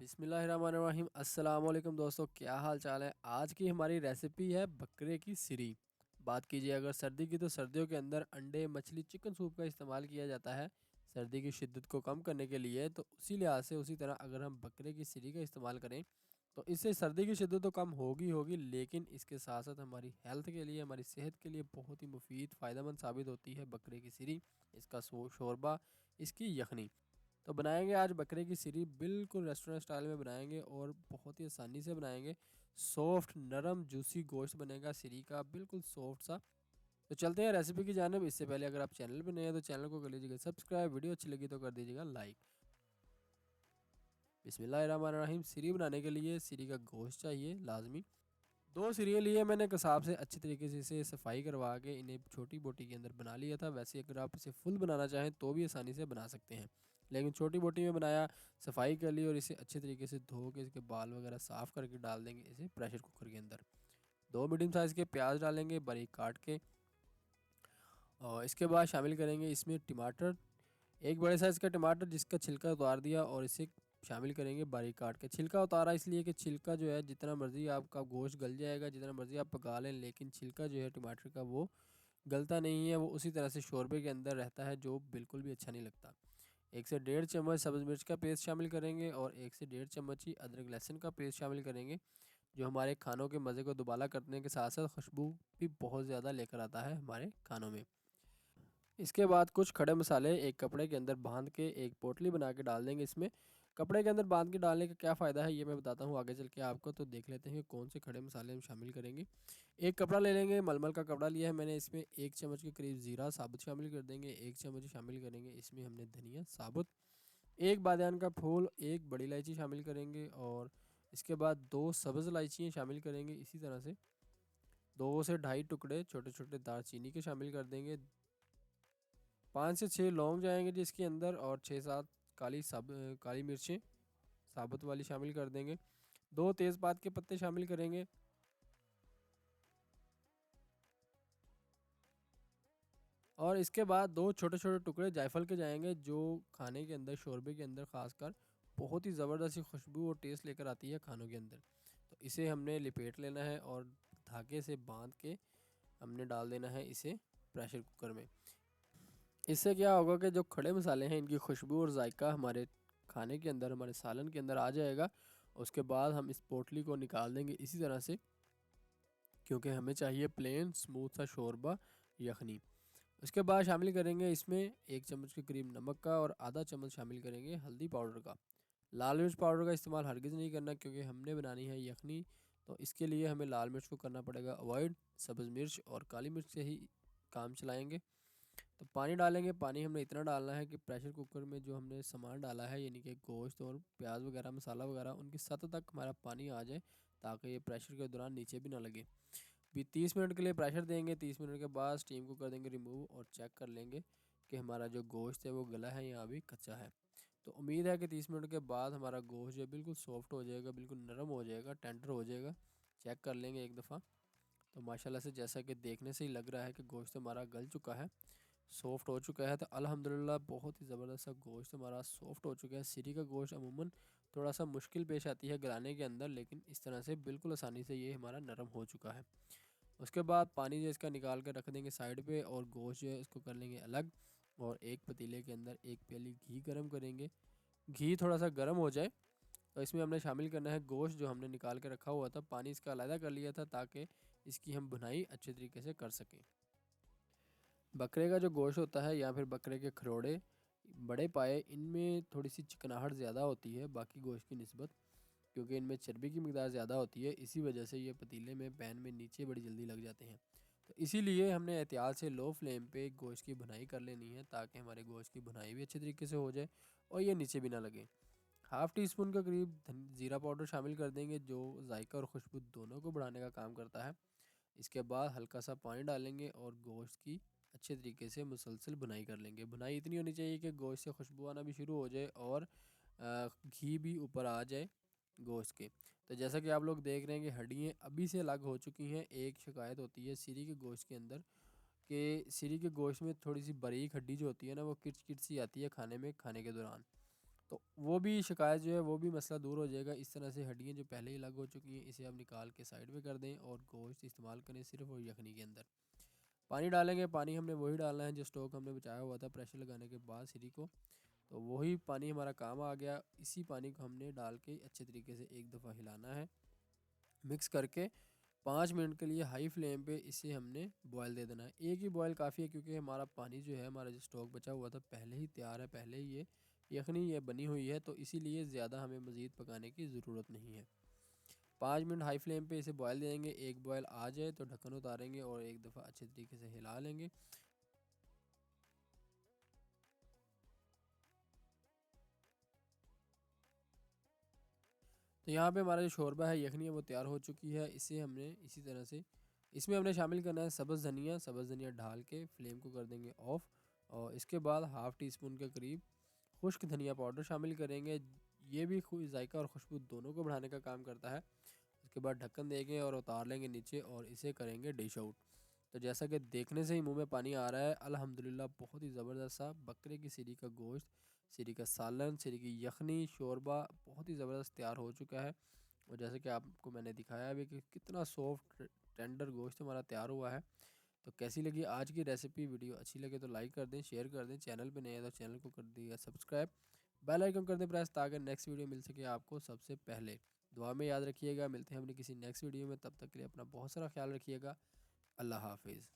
बिस्मिल्लाहिर्रहमानिर्रहीम अस्सलाम वालेकुम दोस्तों, क्या हाल चाल है। आज की हमारी रेसिपी है बकरे की सिरी। बात कीजिए अगर सर्दी की, तो सर्दियों के अंदर अंडे, मछली, चिकन सूप का इस्तेमाल किया जाता है सर्दी की शिद्दत को कम करने के लिए। तो उसी लिहाज से उसी तरह अगर हम बकरे की सिरी का इस्तेमाल करें तो इससे सर्दी की शिद्दत तो कम होगी होगी, लेकिन इसके साथ साथ हमारी हेल्थ के लिए, हमारी सेहत के लिए बहुत ही मुफीद, फ़ायदेमंद साबित होती है बकरे की सिरी, इसका शोरबा, इसकी यखनी। तो बनाएंगे आज बकरे की सिरी, बिल्कुल रेस्टोरेंट स्टाइल में बनाएंगे और बहुत ही आसानी से बनाएंगे। सॉफ्ट, नरम, जूसी गोश्त बनेगा सिरी का, बिल्कुल सॉफ्ट सा। तो चलते हैं रेसिपी की जानिब। इससे पहले अगर आप चैनल पर नए हैं तो चैनल को कर लीजिएगा सब्सक्राइब, वीडियो अच्छी लगी तो कर दीजिएगा लाइक। बिस्मिल्लाहिर्रहमानिर्रहीम। सिरी बनाने के लिए सिरी का गोश्त चाहिए लाजमी। 2 सिरियल लिए मैंने कसाब से, अच्छी तरीके से इसे सफाई करवा के इन्हें छोटी बोटी के अंदर बना लिया था। वैसे अगर आप इसे फुल बनाना चाहें तो भी आसानी से बना सकते हैं, लेकिन छोटी बोटी में बनाया, सफाई कर ली और इसे अच्छे तरीके से धो के इसके बाल वगैरह साफ़ करके डाल देंगे इसे प्रेशर कुकर के अंदर। 2 मीडियम साइज़ के प्याज डालेंगे बारीक काट के, और इसके बाद शामिल करेंगे इसमें टमाटर, एक बड़े साइज़ का टमाटर जिसका छिलका उतार दिया और इसे शामिल करेंगे बारीक काट के। छिलका उतारा इसलिए कि छिलका जो है जितना मर्ज़ी आपका गोश्त गल जाएगा, जितना मर्ज़ी आप पका लें, लेकिन छिलका जो है टमाटर का वो गलता नहीं है, वो उसी तरह से शोरबे के अंदर रहता है, जो बिल्कुल भी अच्छा नहीं लगता। 1 से डेढ़ चम्मच सब्ज़ मिर्च का पेस्ट शामिल करेंगे और 1 से डेढ़ चम्मच ही अदरक लहसुन का पेस्ट शामिल करेंगे, जो हमारे खानों के मज़े को दुबाला करने के साथ साथ खुशबू भी बहुत ज़्यादा लेकर आता है हमारे खानों में। इसके बाद कुछ खड़े मसाले एक कपड़े के अंदर बांध के एक पोटली बना के डाल देंगे इसमें। कपड़े के अंदर बांध के डालने का क्या फ़ायदा है ये मैं बताता हूँ आगे चल के आपको। तो देख लेते हैं कि कौन से खड़े मसाले हम शामिल करेंगे। एक कपड़ा ले लेंगे, मलमल का कपड़ा लिया है मैंने, इसमें 1 चम्मच के करीब ज़ीरा साबुत शामिल कर देंगे, 1 चम्मच शामिल करेंगे इसमें हमने धनिया साबुत, 1 बादियान का फूल, 1 बड़ी इलायची शामिल करेंगे और इसके बाद 2 सब्ज़ इलायचियाँ शामिल करेंगे। इसी तरह से 2 से ढाई टुकड़े छोटे छोटे दालचीनी के शामिल कर देंगे, 5 से 6 लौंग जाएंगे जिसके अंदर, और 6-7 काली मिर्चें साबुत वाली शामिल कर देंगे, 2 तेज़पात के पत्ते शामिल करेंगे और इसके बाद 2 छोटे छोटे टुकड़े जायफल के जाएंगे, जो खाने के अंदर, शोरबे के अंदर खासकर बहुत ही ज़बरदस्त खुशबू और टेस्ट लेकर आती है खानों के अंदर। तो इसे हमने लिपेट लेना है और धागे से बांध के हमने डाल देना है इसे प्रेशर कुकर में। इससे क्या होगा कि जो खड़े मसाले हैं इनकी खुशबू और जायका हमारे खाने के अंदर, हमारे सालन के अंदर आ जाएगा। उसके बाद हम इस पोटली को निकाल देंगे इसी तरह से, क्योंकि हमें चाहिए प्लेन स्मूथ सा शोरबा यखनी। उसके बाद शामिल करेंगे इसमें 1 चम्मच के करीब नमक का और आधा चम्मच शामिल करेंगे हल्दी पाउडर का। लाल मिर्च पाउडर का इस्तेमाल हरगिज़ नहीं करना, क्योंकि हमने बनानी है यखनी, तो इसके लिए हमें लाल मिर्च को करना पड़ेगा अवॉइड। सब्ज़ मिर्च और काली मिर्च से ही काम चलाएँगे। तो पानी डालेंगे, पानी हमने इतना डालना है कि प्रेशर कुकर में जो हमने सामान डाला है, यानी कि गोश्त और प्याज वगैरह, मसाला वगैरह, उनकी सतह तक हमारा पानी आ जाए, ताकि ये प्रेशर के दौरान नीचे भी ना लगे। भी 30 मिनट के लिए प्रेशर देंगे। 30 मिनट के बाद स्टीम को कर देंगे रिमूव और चेक कर लेंगे कि हमारा जो गोश्त है वो गला है या अभी कच्चा है। तो उम्मीद है कि 30 मिनट के बाद हमारा गोश्त जो है बिल्कुल सॉफ्ट हो जाएगा, बिल्कुल नरम हो जाएगा, टेंडर हो जाएगा। चेक कर लेंगे एक दफ़ा। तो माशाल्लाह से जैसा कि देखने से ही लग रहा है कि गोश्त हमारा गल चुका है, सॉफ्ट हो चुका है। तो अल्हम्दुलिल्लाह बहुत ही ज़बरदस्त सा गोश्त हमारा सॉफ्ट हो चुका है। सिरी का गोश्त अमूमन थोड़ा सा मुश्किल पेश आती है गलाने के अंदर, लेकिन इस तरह से बिल्कुल आसानी से ये हमारा नरम हो चुका है। उसके बाद पानी जो इसका निकाल कर रख देंगे साइड पे, और गोश्त जो है इसको कर लेंगे अलग, और एक पतीले के अंदर 1 प्याली घी गर्म करेंगे। घी थोड़ा सा गर्म हो जाए तो इसमें हमने शामिल करना है गोश्त जो हमने निकाल के रखा हुआ था। पानी इसका अलहदा कर लिया था ताकि इसकी हम भुनाई अच्छे तरीके से कर सकें। बकरे का जो गोश्त होता है या फिर बकरे के खरोड़े बड़े पाए, इनमें थोड़ी सी चिकनाहट ज़्यादा होती है बाकी गोश्त की निस्बत, क्योंकि इनमें चर्बी की मिकदार ज़्यादा होती है। इसी वजह से ये पतीले में, पैन में नीचे बड़ी जल्दी लग जाते हैं। तो इसीलिए हमने एहतियात से लो फ्लेम पे गोश्त की भुनाई कर लेनी है, ताकि हमारे गोश्त की भुनाई भी अच्छे तरीके से हो जाए और ये नीचे भी ना लगे। हाफ़ टी स्पून का करीब ज़ीरा पाउडर शामिल कर देंगे, जो जायका और खुशबू दोनों को बढ़ाने का काम करता है। इसके बाद हल्का सा पानी डालेंगे और गोश्त की अच्छे तरीके से मुसलसल भुनाई कर लेंगे। भुनाई इतनी होनी चाहिए कि गोश्त से खुशबू आना भी शुरू हो जाए और घी भी ऊपर आ जाए गोश्त के। तो जैसा कि आप लोग देख रहे हैं कि हड्डियाँ अभी से अलग हो चुकी हैं। एक शिकायत होती है सिरी के गोश्त के अंदर कि सिरी के गोश्त में थोड़ी सी बारीक हड्डी जो होती है ना, वो किच किच सी आती है खाने में, खाने के दौरान। तो वो भी शिकायत जो है वो भी मसला दूर हो जाएगा। इस तरह से हड्डियाँ जो पहले ही अलग हो चुकी हैं इसे आप निकाल के साइड में कर दें और गोश्त इस्तेमाल करें सिर्फ और यखनी के अंदर। पानी डालेंगे, पानी हमने वही डालना है जो स्टॉक हमने बचाया हुआ था प्रेशर लगाने के बाद सीढ़ी को, तो वही पानी हमारा काम आ गया। इसी पानी को हमने डाल के अच्छे तरीके से एक दफ़ा हिलाना है, मिक्स करके 5 मिनट के लिए हाई फ्लेम पे इसे हमने बॉयल दे देना है। एक ही बॉयल काफ़ी है क्योंकि हमारा पानी जो है, हमारा जो स्टॉक बचा हुआ था पहले ही तैयार है, पहले ही ये यखनी ये बनी हुई है, तो इसीलिए ज़्यादा हमें मज़ीद पकाने की ज़रूरत नहीं है। 5 मिनट हाई फ्लेम पे इसे बॉयल देंगे, एक बॉयल आ जाए तो ढक्कन उतारेंगे और एक दफ़ा अच्छे तरीके से हिला लेंगे। तो यहाँ पे हमारा जो शोरबा है, यखनी है, वो तैयार हो चुकी है। इसे हमने इसी तरह से इसमें हमने शामिल करना है सब्ज़ धनिया डाल के फ्लेम को कर देंगे ऑफ़, और इसके बाद हाफ़ टी स्पून के करीब खुश्क धनिया पाउडर शामिल करेंगे। ये भी जायका और खुशबू दोनों को बढ़ाने का काम करता है। उसके बाद ढक्कन देंगे और उतार लेंगे नीचे और इसे करेंगे डिश आउट। तो जैसा कि देखने से ही मुंह में पानी आ रहा है, अल्हम्दुलिल्लाह बहुत ही ज़बरदस्त सा बकरे की सीरी का गोश्त, सीरी का सालन, सीरी की यखनी, शोरबा बहुत ही ज़बरदस्त तैयार हो चुका है। और जैसे कि आपको मैंने दिखाया भी कि कितना सॉफ्ट टेंडर गोश्त हमारा तैयार हुआ है। तो कैसी लगी आज की रेसिपी? वीडियो अच्छी लगे तो लाइक कर दें, शेयर कर दें, चैनल पे नए हैं तो चैनल को कर दिएगा सब्सक्राइब, बेल आइकन कर दें प्रेस ताकि नेक्स्ट वीडियो मिल सके आपको सबसे पहले। दुआ में याद रखिएगा, मिलते हैं अपनी किसी नेक्स्ट वीडियो में, तब तक के लिए अपना बहुत सारा ख्याल रखिएगा। अल्लाह हाफिज़।